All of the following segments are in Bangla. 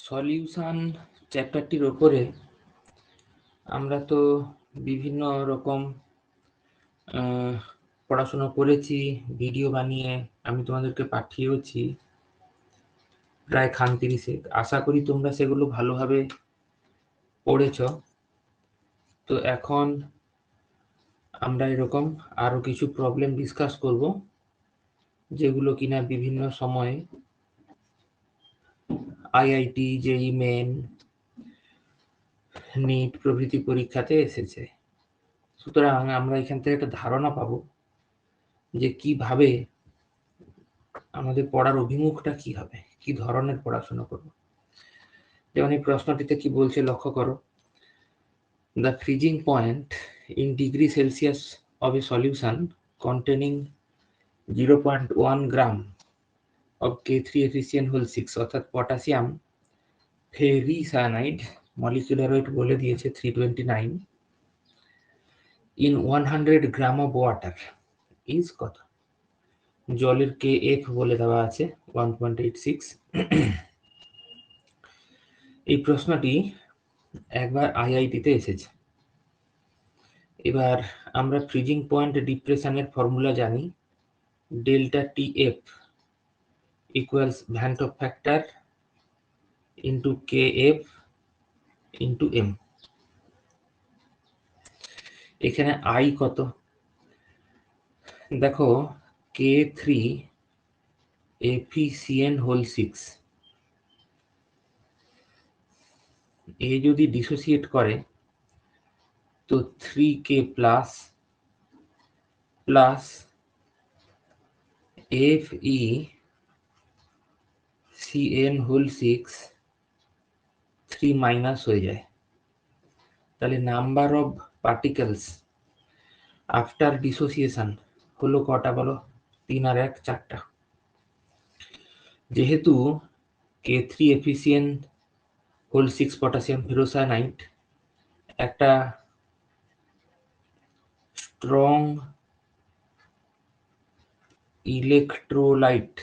সলিউশন চ্যাপ্টারটির ওপরে আমরা তো বিভিন্ন রকম পড়াশোনা করেছি, ভিডিও বানিয়ে আমি তোমাদেরকে পাঠিয়েওছি প্রায় খান 30। আশা করি তোমরা সেগুলো ভালোভাবে পড়েছ। তো এখন আমরা এরকম আরো কিছু প্রবলেম ডিসকাস করব, যেগুলো কিনা বিভিন্ন সময়ে আইআইটি, জেই মেন, নিট প্রভৃতি পরীক্ষাতে এসেছে। সুতরাং আমরা এখান থেকে একটা ধারণা পাবো যে কিভাবে আমাদের পড়ার অভিমুখটা কি হবে, কি ধরনের পড়াশোনা করব। যেমন এই প্রশ্নটিতে কি বলছে লক্ষ্য করো, the freezing point in degree Celsius of a solution containing 0.1 gram of K3FeCN6 অর্থাৎ পটাশিয়াম ফেরিসায়ানাইড, মলিকুলার ওয়েট বলে দিয়েছে 329, in 100 gram of water is কত? জলের KF বলে দেওয়া আছে 1.86। এই প্রশ্নটি একবার আইআইটিতে এসেছে। এবার আমরা ফ্রিজিং পয়েন্ট ডিপ্রেশনের ফর্মুলা জানি, delta TF equals van't Hoff factor into KF into M. এখানে আই কত দেখো, K3FeCN6 এ যদি ডিসোসিয়েট করে তো 3K plus plus FeCN6 3 minus হয়ে যায়। তাহলে number of particles after dissociation হলো কটা বলো? 3 আর 1 4টা। যেহেতু K3FeCN6 পটাশিয়াম ফেরোসায়ানাইড একটা স্ট্রং ইলেকট্রোলাইট,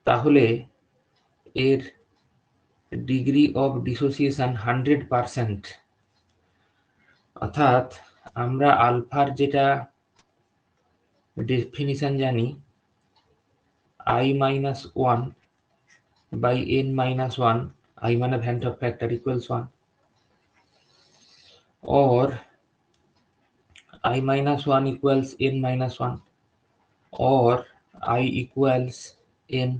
তাহলে এর ডিগ্রি অফ ডিসোসিয়েশন 100%। অর্থাৎ আমরা আলফার যেটা ডেফিনিশন জানি, I-1 by N-1, I মানে van Hoff factor equals 1, or I-1 equals N-1, or I equals N,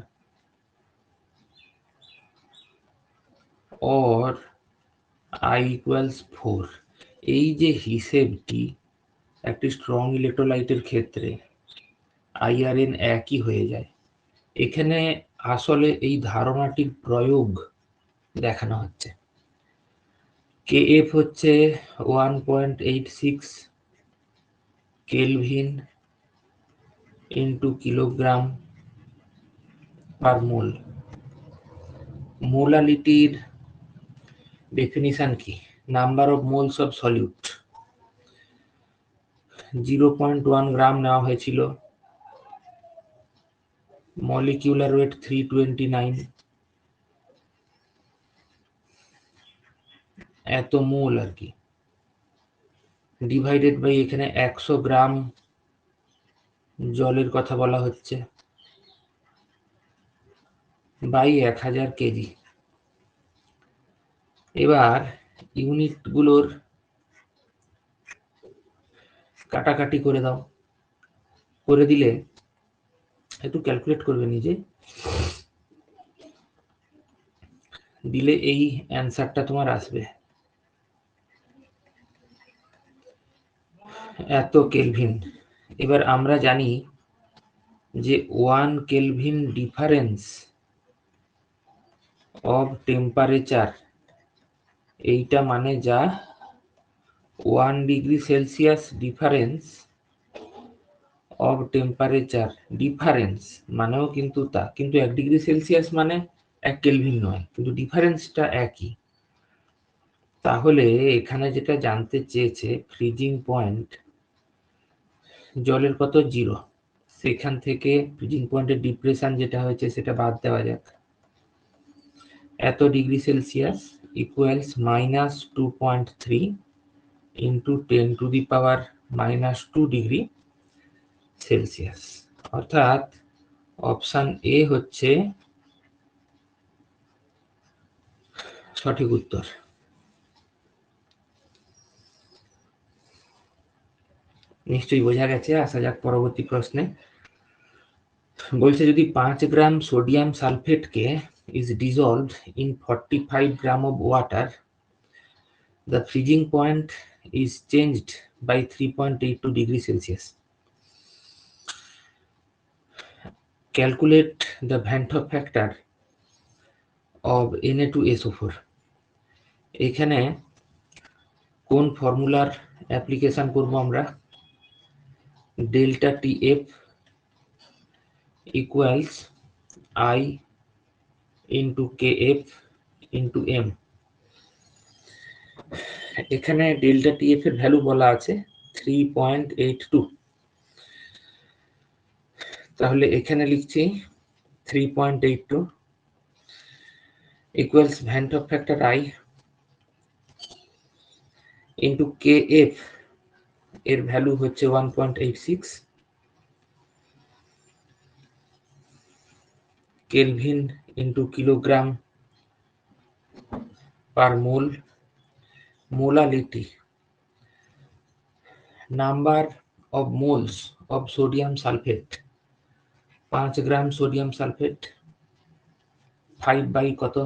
or I equals 4। এই যে হিসেবটি একটি স্ট্রং ইলেকট্রোলাইটের ক্ষেত্রে I আর N একই হয়ে যায়। এখানে আসলে এই ধারণাটির প্রয়োগ দেখানো হচ্ছে। KF হচ্ছে 1.86 কেলভিন ইন্টু কিলোগ্রাম পার মোল। মোলালিটির ডেফিনিশন কি? Number of moles of solute. 0.1 গ্রাম নেওয়া হয়েছিল, মলিকিউলার ওয়েট 329, এত মোল আর কি, ডিভাইডেড বাই এখানে 100 গ্রাম জলের কথা বলা হচ্ছে, বাই 1000 কেজি। এবার ইউনিটগুলোর কাটাকাটি করে দাও, করে দিলে একটু ক্যালকুলেট করবে নিজে, দিলে এই অ্যান্সারটা তোমার আসবে, এত কেলভিন। এবার আমরা জানি যে 1 কেলভিন ডিফারেন্স অফ টেম্পারেচার, এইটা মানে যা 1 degree Celsius difference of temperature, difference মানেও কিন্তু তা, কিন্তু 1 ডিগ্রি সেলসিয়াস মানে 1 কেলভিন নয়, কিন্তু ডিফারেন্সটা একই। তাহলে এখানে যেটা জানতে চেয়েছে, ফ্রিজিং পয়েন্ট জলের কত? 0। সেখান থেকে ফ্রিজিং পয়েন্টের ডিপ্রেশন যেটা হয়েছে সেটা বাদ দেওয়া যাক। এত degree Celsius equals -2.3 into 10⁻⁻2 degree Celsius. অর্থাৎ অপশন এ হচ্ছে সঠিক উত্তর। নিশ্চয়ই বোঝা গেছে। আসা যাক পরবর্তী প্রশ্নে। বলছে যদি 5 গ্রাম সোডিয়াম সালফেটকে is dissolved in 45 gram of water, the freezing point is changed by 3.82 degrees Celsius. Calculate the Van't Hoff factor of Na2SO4. এখানে কোন ফর্মুলার অ্যাপ্লিকেশন করব আমরা? Delta TF equals I into KF into M। এখানে ডেল্টা টিএফ এর ভ্যালু বলা আছে 3.82, তাহলে এখানে লিখছি 3.82 equals van't Hoff factor I into KF এর ভ্যালু হচ্ছে 1.86, kelvin into kilogram per mole. Molality, number of moles of sodium sulphate, 5 gram sodium sulphate 5 by কত?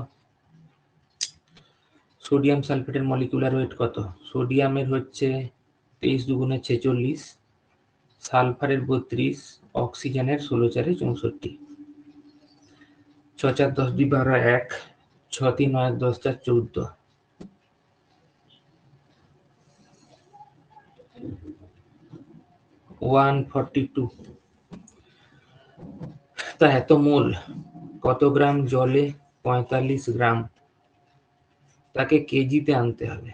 সোডিয়াম সালফেটের মলিকুলার ওয়েট কত? সোডিয়ামের হচ্ছে 23 দুগুণে 46, সালফারের 32, অক্সিজেনের 16 4 64। 6 4 10 2 12 1, 6 3 9 10 4 14, 142। তা এত মোল কত গ্রাম জলে? 45 গ্রাম, তাকে কেজিতে আনতে হবে।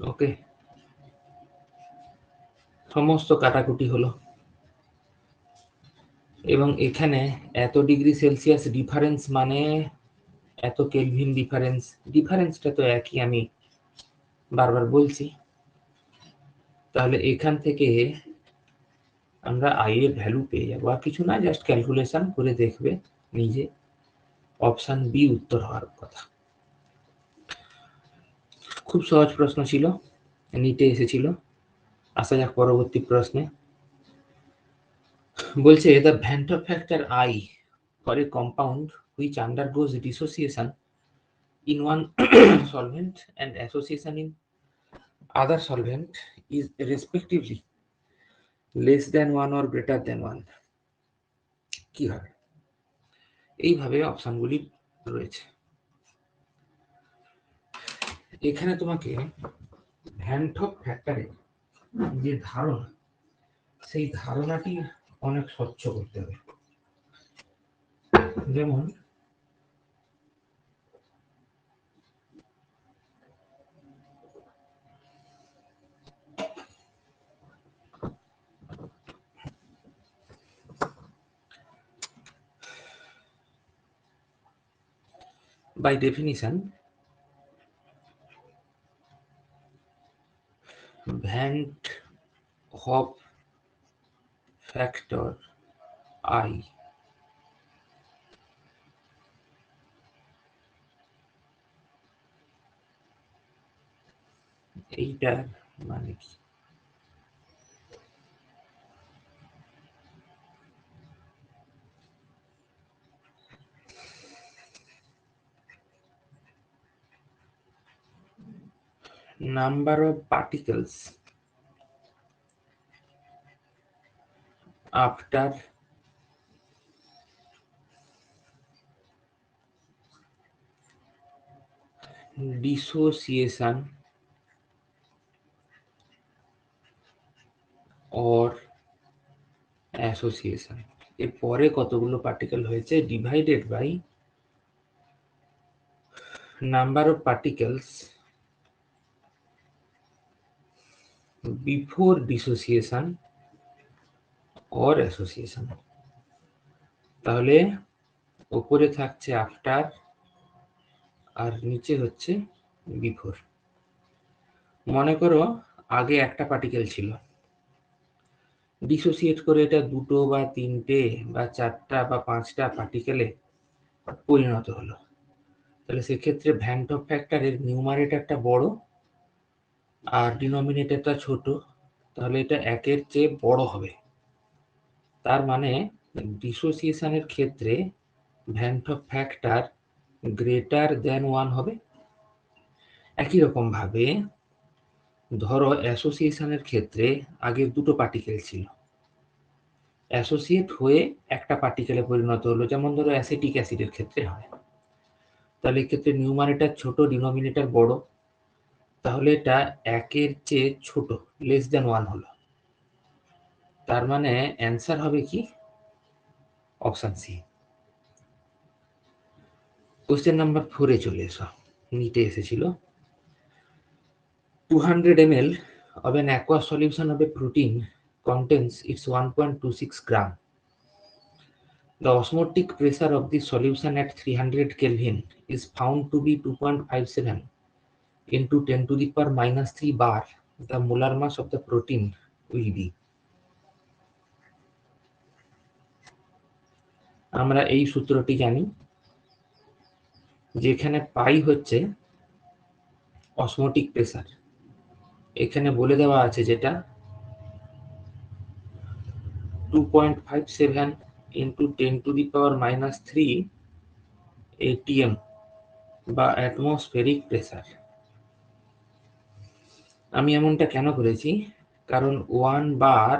ওকে, সমস্ত কাটাকুটি হলো। এবং এখানে এত ডিগ্রি সেলসিয়াস ডিফারেন্স মানে এত কেলভিন ডিফারেন্স। ডিফারেন্সটা তো একই, আমি বারবার বলছি। তাহলে এখান থেকে আমরা আই এর ভ্যালু পেয়ে যাবো, আর কিছু না, জাস্ট ক্যালকুলেশন করে দেখবে নিজে। অপশন বি উত্তর হওয়ার কথা। খুব সহজ প্রশ্ন ছিল, নিটে এসেছিল। আসা যাক পরবর্তী প্রশ্নে। বলছে the Van't Hoff factor I for a compound which undergoes dissociation in one solvent and association in other solvent is respectively less than 1 or greater than 1. কি হবে? এইভাবে অপশনগুলি রয়েছে। এখানে তোমাকে ভ্যান্ট হফ ফ্যাক্টরের যে ধারণা, সেই ধারণাটি অনেক স্বচ্ছ করতে হবে। যেমন by definition Van't Hoff factor I এইটার মানে কি? Number of particles after dissociation or association, এর পরে কতগুলো পার্টিকেল হয়েছে divided by number of particles before dissociation or association. তাহলে উপরে থাকছে আফটার আর নিচে হচ্ছে বিফোর। মনে করো আগে একটা পার্টিকেল ছিল, ডিসোসিয়েট করে এটা দুটো বা তিনটে বা চারটা বা পাঁচটা পার্টিকেলে পরিণত হলো। তাহলে সেক্ষেত্রে ভ্যান টপ ফ্যাক্টরের নিউমারেটরটা বড় আর ডিনোমিনেটরটা ছোট, তাহলে এটা একের চেয়ে বড় হবে। তার মানে ডিসোসিয়েশনের ক্ষেত্রে van Hoff factor greater than 1 হবে। একই রকম ভাবে ধরো অ্যাসোসিয়েশনের ক্ষেত্রে আগে দুটো পার্টিকেল ছিল, অ্যাসোসিয়েট হয়ে একটা পার্টিকেলে পরিণত হলো, যেমন ধরো অ্যাসিটিক অ্যাসিডের ক্ষেত্রে হয়। তাহলে এক্ষেত্রে নিউমারেটর ছোট, ডিনোমিনেটর বড়, তাহলে এটা একের চেয়ে ছোট, লেস দ্যান 1 হলো। তার মানে অ্যান্সার হবে কি? Option C. কোশ্চেন নাম্বার 4 চলে এসো, নিটে এসেছিল। 200 ml of an aqueous solution of a protein contains its 1.26 gram. The osmotic pressure of the solution at 300 Kelvin is found to be 2.57 into 10 to the power minus 3 bar. The molar mass of the protein will be. আমরা এই সূত্রটি জানি, যেখানে পাই হচ্ছে অসমোটিক প্রেসার, এখানে বলে দেওয়া আছে যেটা 2.57 into 10 to the power minus 3 atm বা অ্যাটমসফেরিক প্রেসার। আমি এমনটা কেন করেছি? কারণ 1 বার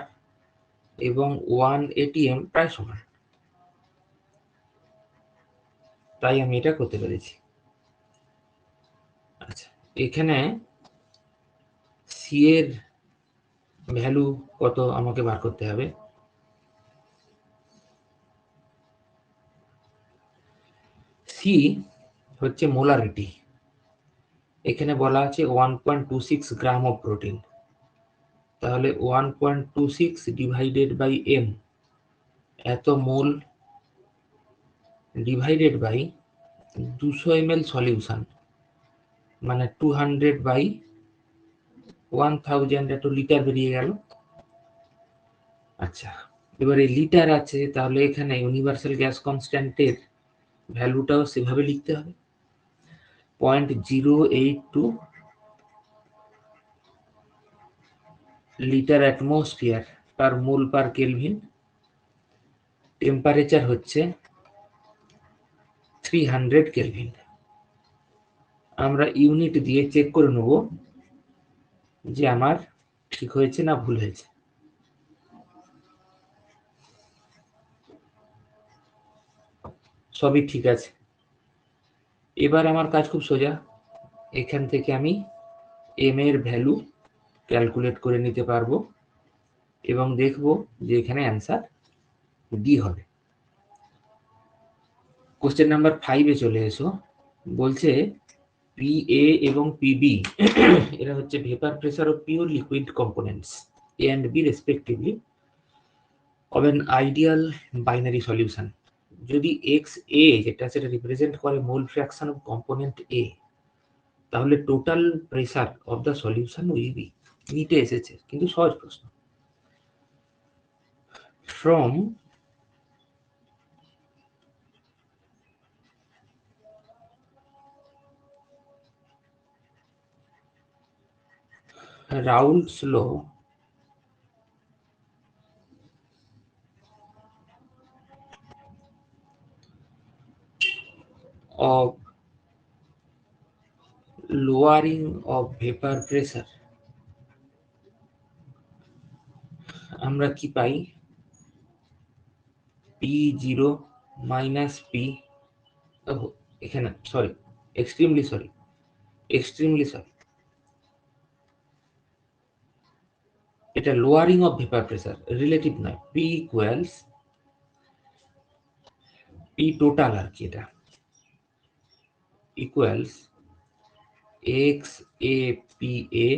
এবং 1 atm প্রায় সমান, তাই আমি এটা করতে পেরেছি। আচ্ছা, এখানে সি এর ভ্যালু কত আমাকে বার করতে হবে। সি হচ্ছে মোলারিটি, এখানে বলা আছে 1.26 গ্রাম অফ প্রোটিন, তাহলে 1.26 ডিভাইডেড বাই এম, এত মোল ডিভাইডেড বাই 200 ml সলিউশন, মানে 200 বাই 1000, এত লিটার বেরিয়ে গেল। আচ্ছা, এবারে লিটার আছে, তাহলে এখানে ইউনিভার্সাল গ্যাস কনস্ট্যান্টের ভ্যালুটাও সেভাবে লিখতে হবে, 0.082 লিটার অ্যাটমসফিয়ার পার মোল পার কেলভিন। টেম্পারেচার হচ্ছে 300 কেলভিন। আমরা ইউনিট দিয়ে চেক করে নেব যে আমার ঠিক হয়েছে না ভুল হয়েছে। সবই ঠিক আছে। এবার আমার কাজ খুব সোজা, এখান থেকে আমি এম এর ভ্যালু ক্যালকুলেট করে নিতে পারবো এবং দেখব যে এখানে অ্যান্সার ডি হবে। কোশ্চেন নাম্বার 5 চলে এসো। বলছে পি এ এবং পিবি এরা হচ্ছে vapour pressure of pure liquid components A and B respectively of an ideal binary solution. যদি এক্স এ যেটা সেটা রিপ্রেজেন্ট করে mole fraction of component A, তাহলে total pressure of the solution will be. নিটে এসেছে, কিন্তু সহজ প্রশ্ন। From Raoult's law of lowering of vapor pressure, আমরা কি পাই? P0 minus P, এখানে সরি, এক্সট্রিমলি সরি, এটা lowering of vapour pressure, relative নয়। P ইকুয়ালস P টোটাল আর কি, এটা equals X A P A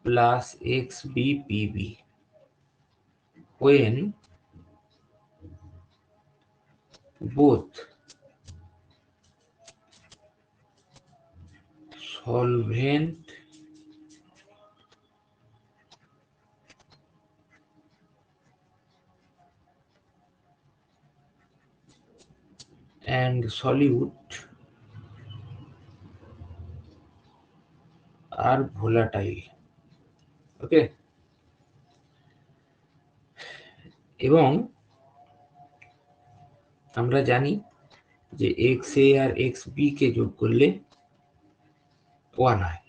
plus X B P B when both solvent and solute are volatile. Okay, এবং আমরা জানি যে XA আর XB কে যোগ করলে 1 হয়।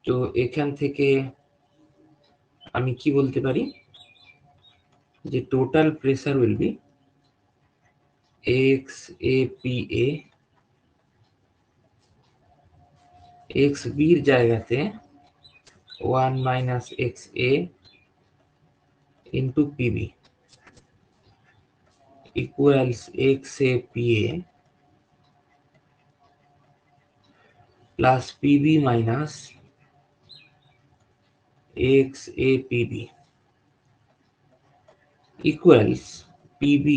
তো এখান থেকে আমি কি বলতে পারি যে total pressure will be XAPA, XB এর জায়গাতে 1 minus XA into PB equals XAPA plus PB minus XAPB equals PB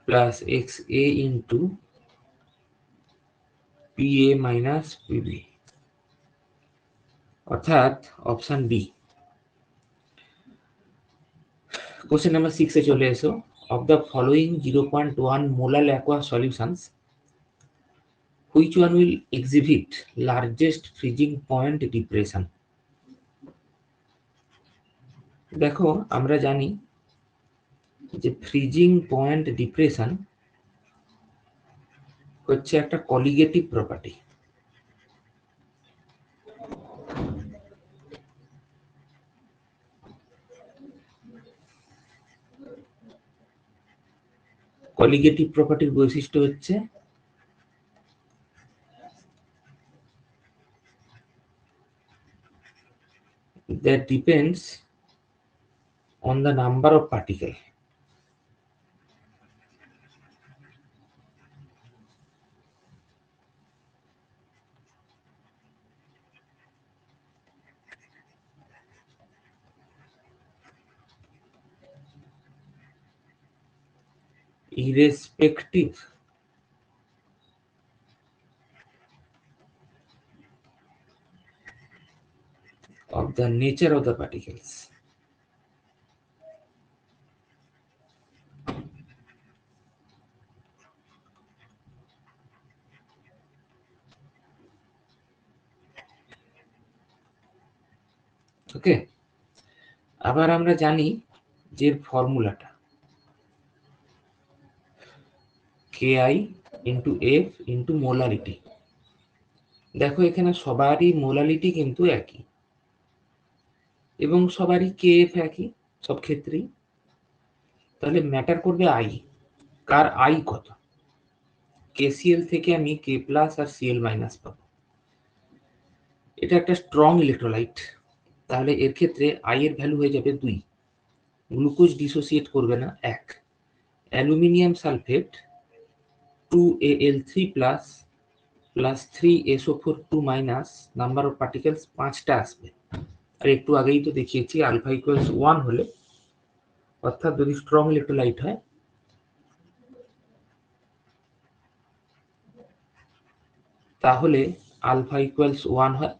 plus XA into PA minus PB, অর্থাৎ অপশন বি। কোশ্চেন নাম্বার 6 এ চলে এসো। Of the following 0.1 molar aqua solutions, which one will exhibit largest freezing point depression? দেখো আমরা জানি যে ফ্রিজিং পয়েন্ট ডিপ্রেশন হচ্ছে একটা কলিগেটিভ প্রপার্টি। কলিগেটিভ প্রপার্টির বৈশিষ্ট্য হচ্ছে that depends on the number of particles. Irrespective of the nature of the particles. ওকে, আবার আমরা জানি যে ফর্মুলাটা KI into F into molarity. দেখো এখানে সবারই মোলারিটি কিন্তু একই এবং সবারই KF একই সব ক্ষেত্রেই। তাহলে ম্যাটার করবে আই, কার আই কত। KCl থেকে আমি K প্লাস আর Cl মাইনাস পাবো। এটা একটা স্ট্রং ইলেকট্রোলাইট, তাহলে এর ক্ষেত্রে আই এর ভ্যালু হয়ে যাবে 2, গ্লুকোজ ডিসোসিয়েট করবে না 1, aluminium sulphate 2Al3 plus plus 3SO4 2 minus, number of particles 5টা আসবে। আর একটু আগেই তো দেখিয়েছি আলফা ইকুয়ালস 1 হলে, অর্থাৎ যদি স্ট্রং ইলেকট্রোলাইট হয় তাহলে আলফা ইকুয়ালস 1 হয়,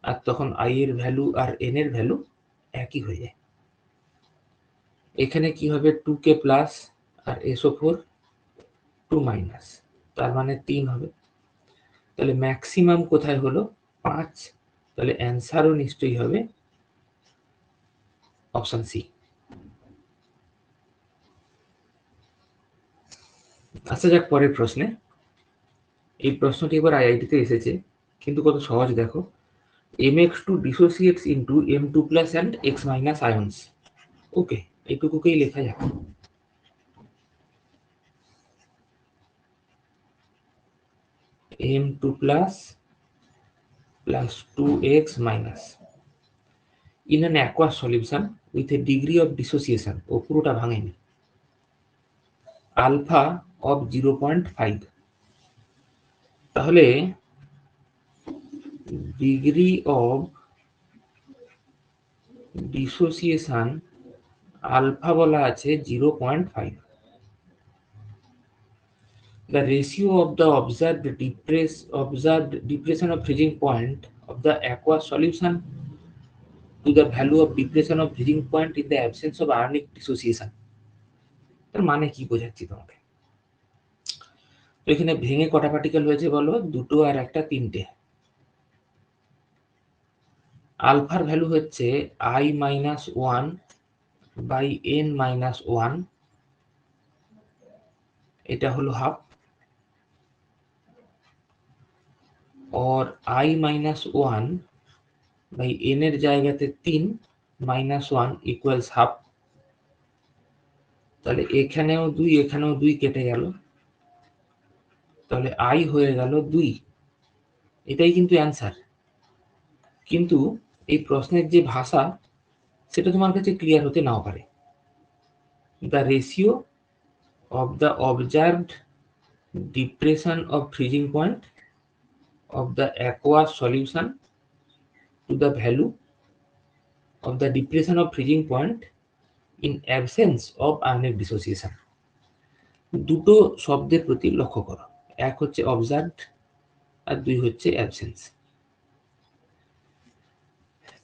আর তখন আই এর ভ্যালু আর এন এর ভ্যালু একই হয়ে যায়। এখানে কি হবে 2K প্লাস আর SO4 2 মাইনাস, তার মানে 3 হবে। তাহলে ম্যাক্সিমাম কোথায় হলো 5, তাহলে অ্যান্সারও নিশ্চয়ই হবে অপশন সি। আচ্ছা যাক পরের প্রশ্নে। এই প্রশ্নটি এবার আইআইটিতে এসেছে, কিন্তু কত সহজ দেখো। MX2 dissociates into M2 plus and X minus ions. ওকে, এইটুকুকেই লেখা যাক। M2 plus plus 2X minus in an aqueous solution with a degree of dissociation, ও পুরোটা ভাঙেনি, alpha of 0.5, তাহলে ডিগ্রি অফ ডিসোসিয়েশন আলফা বলা আছে 0.5। The ratio of the observed depression of freezing point of the aqueous solution to the value of depression of freezing point in the absence of ionic dissociation। তার মানে কি বোঝাচ্ছি তোমাকে? তো এখানে ভেঙে কটা পার্টিকেল হয়েছে বলো? দুটো আর একটা তিনটে। আলফার ভ্যালু হচ্ছে I-1/n-1, এটা হলো হাফ, और I-1/n এর জায়গাতে 3 -1 ইকুয়ালস হাফ। তাহলে এখানেও 2 এখানেও 2 কেটে গেল, তাহলে I হয়ে গেল 2। এটাই কিন্তু অ্যান্সার। কিন্তু এই প্রশ্নের যে ভাষা সেটা তোমার কাছে ক্লিয়ার হতে নাও পারে। The ratio of the observed depression of freezing point of the aqueous solution to the value of the depression of freezing point in absence of ionic dissociation. দুটো শব্দের প্রতি লক্ষ্য করো, এক হচ্ছে অবজার্ভড আর 2 হচ্ছে অ্যাবসেন্স।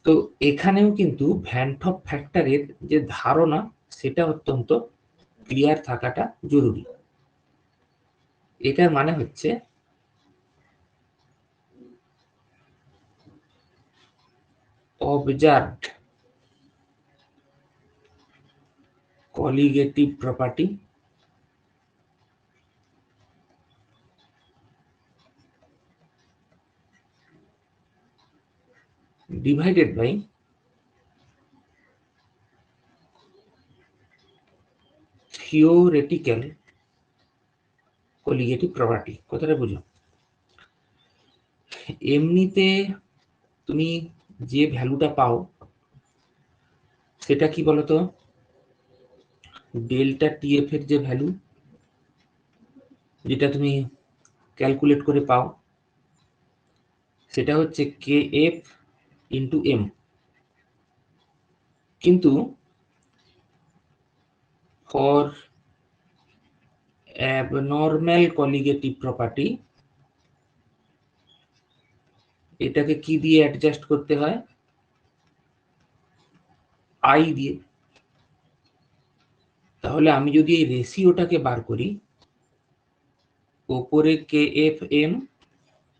তো এখানেও কিন্তু ভ্যান টপ ফ্যাক্টরের যে ধারণা সেটা অত্যন্ত ক্লিয়ার থাকাটা জরুরি। এটার মানে হচ্ছে observed colligative property divided by theoretical colligative property। কথাটা বুঝো, এমনিতে তুমি যে ভ্যালুটা পাও সেটা কি বলতো? ডেল্টা টিএফ এর যে ভ্যালু, যেটা তুমি ক্যালকুলেট করে পাও, সেটা হচ্ছে KF ইন্টু M। কিন্তু ফর অ্যাবনর্মাল কলিগেটিভ প্রপার্টি এটাকে কি দিয়ে অ্যাডজাস্ট করতে হয়? I দিয়ে। তাহলে আমি যদি এই রেশিওটাকে বার করি, ওপরে KFM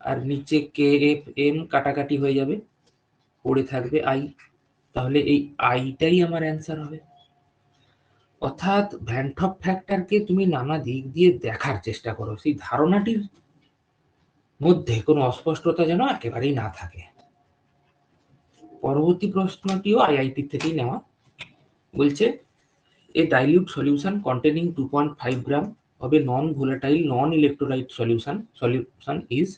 আর নিচে KFM কাটাকাটি হয়ে যাবে, পড়ে থাকবে I। তাহলে এই আইটাই আমার অ্যান্সার হবে। অর্থাৎ ভ্যান টপ ফ্যাক্টরকে তুমি নানা দিক দিয়ে দেখার চেষ্টা করো, সেই ধারণাটির মধ্যে কোনো অস্পষ্টতা যেন একেবারেই না থাকে। পরবর্তী প্রশ্নটিও আইআইটি থেকেই নেওয়া। বলছে a dilute solution containing 2.5 gram of a non-volatile non-electrolyte solution is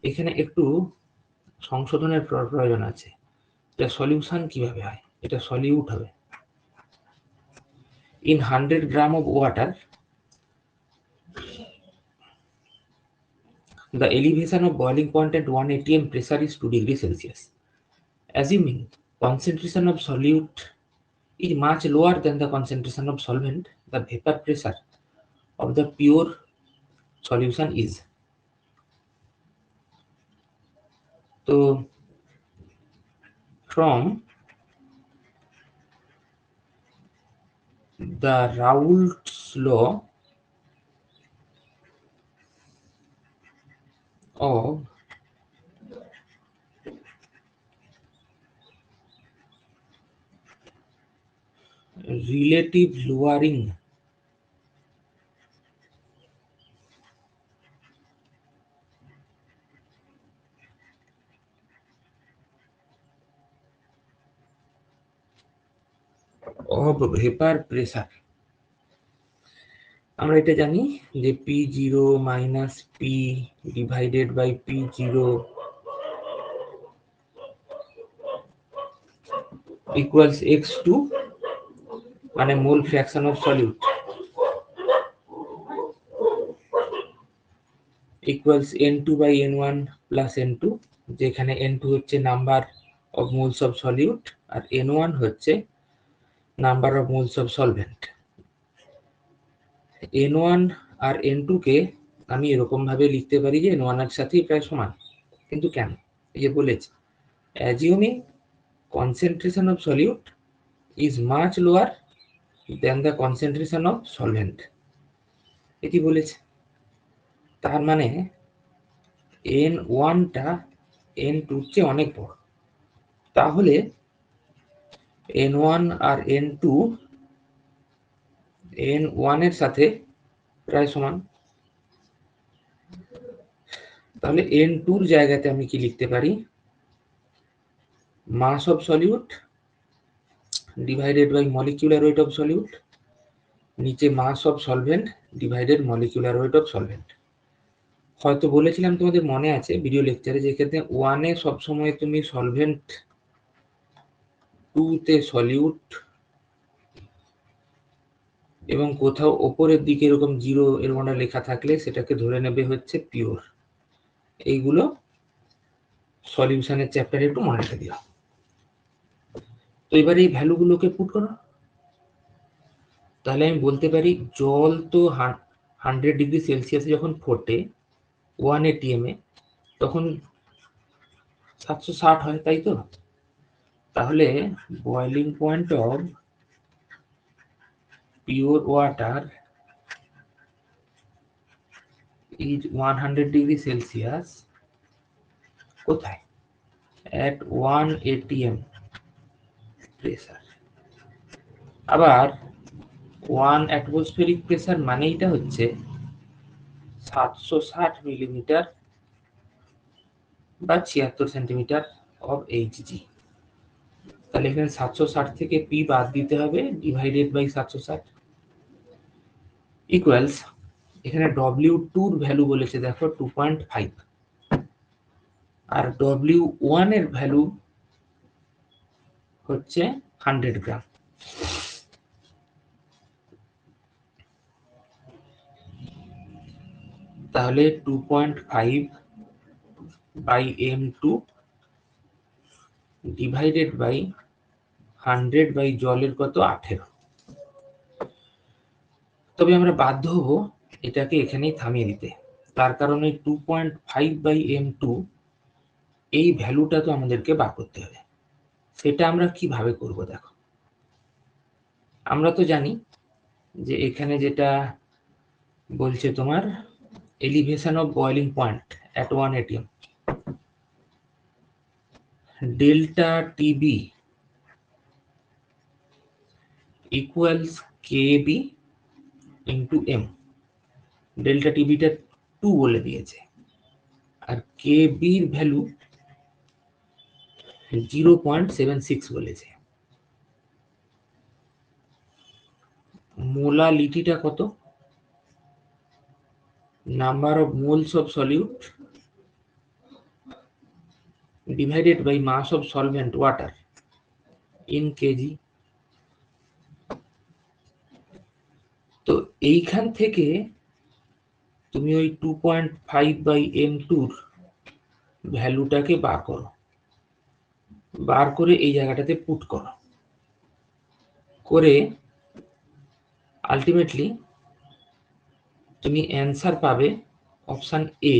এখানে একটু সংশোধনের প্রয়োজন আছে। এটা সলিউশন কিভাবে হয়? এটা সলিউট হবে। In 100 gram of water, the elevation of boiling point at 1 atm pressure is 2 degrees Celsius. Assuming concentration of solute is much lower than the concentration of solvent, the vapor pressure of the pure solution is. So from the Raoult's law of relative lowering of vapor pressure, আমরা এটা জানি যে P0 minus P divided by P0 equals X2, মানে mole fraction of solute, equals N2 by N1 plus N2 যেখানে N2 হচ্ছে number of moles of solute আর N1 হচ্ছে number of moles of solvent. N1 আর N2 কে আমি এরকম ভাবে লিখতে পারি যে N1 এর সাথেই প্রায় সমান, কিন্তু কেন? এই যে বলেছে assuming concentration of solute is much lower than the concentration of solvent, এটি বলেছে। তার মানে N1 টা N2 এর চেয়ে অনেক বড়, তাহলে N1 আর N2 N1 এর সাথে প্রায় সমান। তাহলে N2 এর জায়গাতে আমি কি লিখতে পারি? Mass of solute divided by molecular weight of solute, নিচে mass of solvent divided molecular weight of solvent. হয়তো বলেছিলাম তোমাদের মনে আছে ভিডিও লেকচারে, যে ক্ষেত্রে 1 এ সবসময় তুমি সলভেন্ট, 2 তে সলিউট, এবং কোথাও ওপরের দিকে এরকম 0 এরকম লেখা থাকলে সেটাকে ধরে নেবে হচ্ছে পিওর। এইগুলো সলিউশনের চ্যাপ্টারে একটু মনে রেখে দিও। তো এবার এই ভ্যালুগুলোকে পুট করো। তাহলে আমি বলতে পারি জল তো 100 ডিগ্রি সেলসিয়াসে যখন ফোটে 1 atm এ, তখন 760 হয়, তাই তো? তাহলে boiling point of pure water is 100 degree Celsius. কোথায়? at 1 atm pressure. আবার 1 অ্যাটমসফেরিক প্রেসার মানে এটা হচ্ছে 760 মিলিমিটার বা 76 সেন্টিমিটার অফ Hg। তাহলে এখানে 760 থেকে পি বাদ দিতে হবে, ডিভাইডেড বাই 760 ইকুয়ালস, এখানে W2 এর ভ্যালু বলেছে দেখো 2.5, আর W1 এর ভ্যালু হচ্ছে 100 গ্রাম। তাহলে 2.5 by M2 divided by 100 by জলের কত 18। তবে আমরা বাধ্য হব এটাকে এখানেই থামিয়ে দিতে, তার কারণে 2.5 বাই M2 এই ভ্যালুটা তো আমাদেরকে বার করতে হবে। সেটা আমরা কিভাবে করব দেখো। আমরা তো জানি যে এখানে যেটা বলছে তোমার elevation of boiling point at 1 atm, delta TB equals KB into M. Delta টিবিটা 2 বলে দিয়েছে, আর কেবির ভ্যালু 0.76 বলেছে। মোলালিটিটা কত? Number of moles of solute divided by mass of solvent water in KG. তো এইখান থেকে তুমি ওই 2.5 বাই M2 ভ্যালুটাকে বার করো, বার করে এই জায়গাটাতে পুট করো, করে আলটিমেটলি তুমি অ্যান্সার পাবে অপশন এ।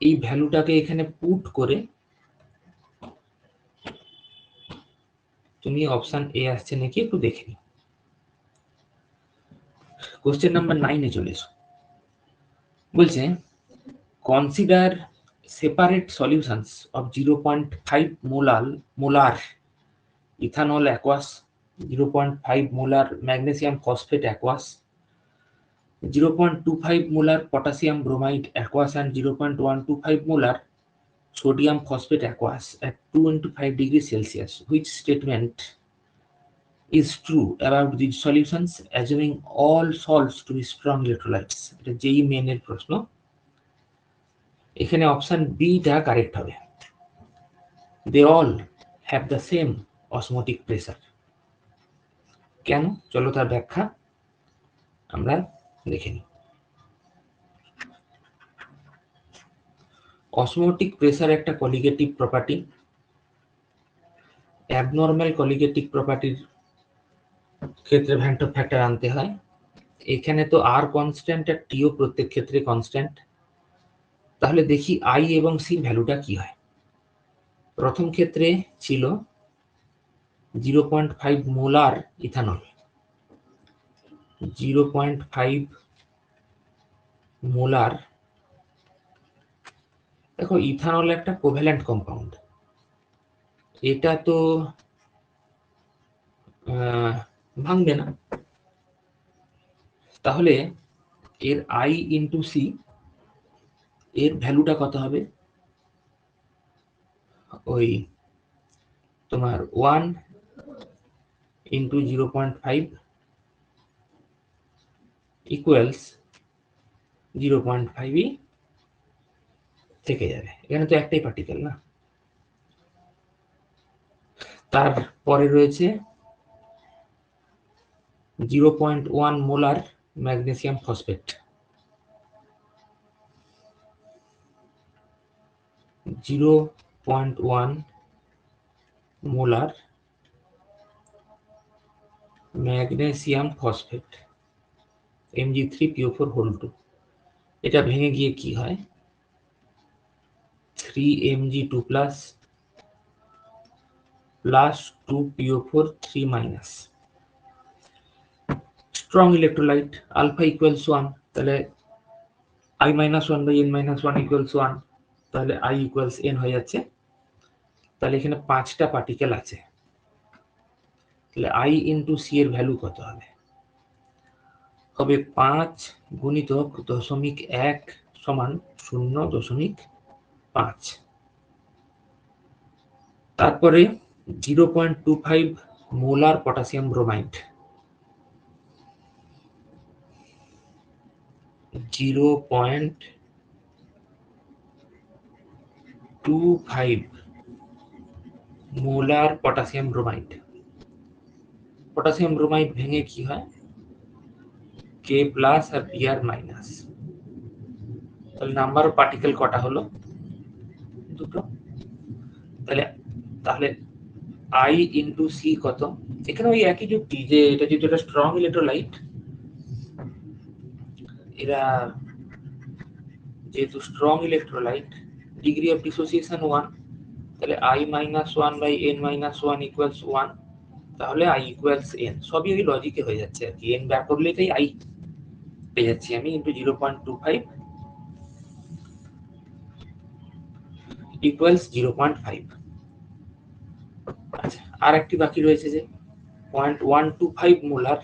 এই ভ্যালুটাকে এখানে পুট করে তুমি অপশন এ আসছে নাকি একটু দেখে নিও। কোশ্চেন নাম্বার 9 এ চলে এসো। বলছে consider separate solutions of 0.5 molar ethanol aqueous, 0.5 molar magnesium phosphate aqueous, 0.25 molar potassium bromide aqueous and 0.125 molar sodium phosphate aqueous at 2 into 5 degrees Celsius. Which statement is true about these solutions, assuming all salts to be strong electrolytes? এটা যেই মেনের প্রশ্ন। এখানে অপশন বি টা কারেক্ট হবে। They all have the same osmotic pressure. কেন? চলো তার ব্যাখ্যা আমরা দেখে নিই। অসমোটিক প্রেসার একটা কলিগেটিভ প্রপার্টি, অ্যাবনর্মাল কলিগেটিভ প্রপার্টির ক্ষেত্রে ভ্যান টপ ফ্যাক্টর আনতে হয়। এখানে তো আর কনস্ট্যান্ট আর টিও প্রত্যেক ক্ষেত্রে কনস্ট্যান্ট। তাহলে দেখি আই এবং সির ভ্যালুটা কি হয়। প্রথম ক্ষেত্রে ছিল 0.5 মোলার ইথানল, 0.5 মোলার। দেখো ইথানল একটা কোভ্যালেন্ট কম্পাউন্ড, এটা তো ভাঙবে না। তাহলে এর আই ইন্টু সি এর ভ্যালুটা কত হবে? ওই তোমার 1 ইন্টু 0.5 ইকুয়ালস 0.5ই থেকে যাবে। এখানে তো একটাই পার্টিকেল না। তারপরে রয়েছে 0.1 molar magnesium phosphate, 0.1 molar magnesium phosphate Mg3PO4 এটা ভেঙে গিয়ে কি হয়? 3Mg2 plus 2PO4 3 strong electrolyte alpha equals 1, তাহলে I-1/n-1 ইকুয়ালস 1, তাহলে I ইকুয়ালস n হয়ে যাচ্ছে। তাহলে এখানে 5টা পার্টিকেল আছে, তাহলে I ইন্টু সি এর ভ্যালু কত হবে? হবে 5 গুণিতক 0.1 সমান 0.5। তারপরে 0.25 molar potassium bromide, 0.25 molar potassium bromide. Potassium bromide ভেঙে কি হয়? K প্লাস আর Br মাইনাস। তাহলে নাম্বার অফ পার্টিকেল কটা হলো? দুটো। তাহলে I ইন্টু সি কত? এখানে ওই একই যুক্তি, যে এটা যেহেতু একটা স্ট্রং ইলেকট্রোলাইট, এরা যেহেতু strong electrolyte, degree of dissociation 1, তাহলে I-1/n-1 ইকুয়ালস 1, তাহলে I ইকুয়ালস n। সবই ওই লজিকে হয়ে যাচ্ছে আর কি, n বার করলে এটাই I পেয়ে যাচ্ছি আমি, ইন্টু 0.25 ইকুয়ালস 0.5। আচ্ছা, আর একটি বাকি রয়েছে যে 0.125 মোলার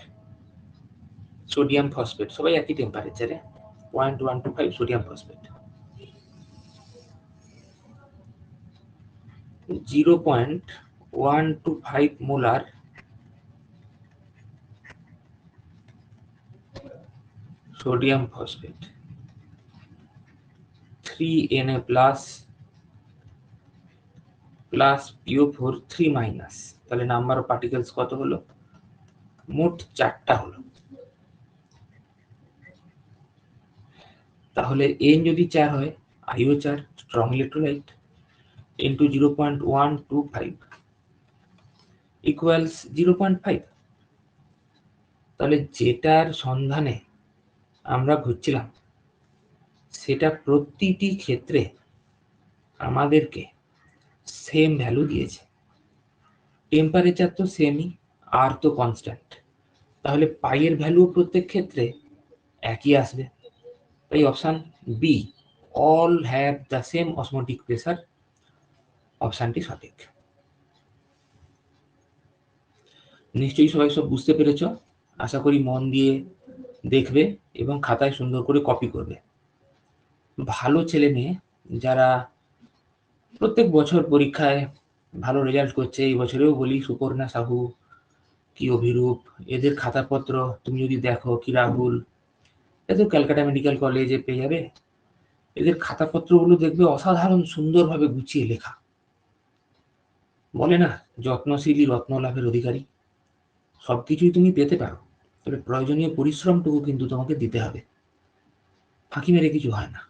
সোডিয়াম ফসফেট, সবাই একই টেম্পারেচারে, 0.125 sodium phosphate, 0.125 molar sodium phosphate, 3Na plus PO4 3-। তাহলে নাম্বার অফ পার্টিকেলস কত হলো? মোট 4টা হলো। তাহলে n যদি 4 হয়, আইও 4, স্ট্রং ইলেকট্রোলাইট, ইন্টু 0.125 ইকুয়ালস 0.5। তাহলে যেটার সন্ধানে আমরা ঘুরছিলাম সেটা প্রতিটি ক্ষেত্রে আমাদেরকে সেম ভ্যালু দিয়েছে। টেম্পারেচার তো সেমই, আর তো কনস্ট্যান্ট, তাহলে পাইয়ের ভ্যালু প্রত্যেক ক্ষেত্রে একই আসবে। তাই option B, all have the same osmotic pressure, অপশনটি সঠিক। নিশ্চয়ই সবাই সব বুঝতে পেরেছ। আশা করি মন দিয়ে দেখবে এবং খাতায় সুন্দর করে কপি করবে। ভালো ছেলে মেয়ে যারা প্রত্যেক বছর পরীক্ষায় ভালো রেজাল্ট করছে, এই বছরেও বলি সুপর্ণা সাহু, কি অভিরূপ, এদের খাতাপত্র তুমি যদি দেখো, কি রাহুল, এদের ক্যালকাটা মেডিকেল কলেজে পেয়ে যাবে, এদের খাতাপত্রগুলো দেখবে অসাধারণ সুন্দরভাবে গুছিয়ে লেখা। বলে না, যত্নশীলই রত্ন লাভের অধিকারী। সবকিছুই তুমি পেতে পারো, তবে প্রয়োজনীয় পরিশ্রমটুকু কিন্তু তোমাকে দিতে হবে। ফাঁকি মেরে কিছু হয় না।